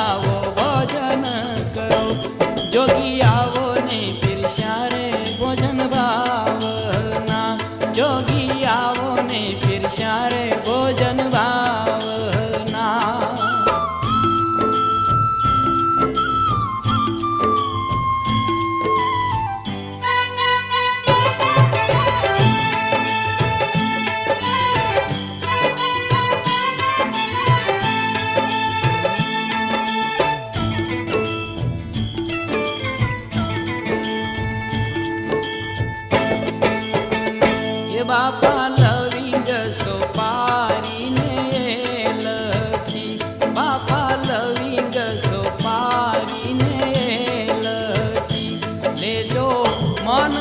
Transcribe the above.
આવો ભોજન કરો, જોગી આવો ને પીરસ્યા રે ભોજન ભાવના, જોગી આવો ને પીરસ્યા રે ભોજન ભાવના। બાપા લવિંગ સોપારીને લખી, બાપા લવિંગ સોપારીને લખી, લેજો મન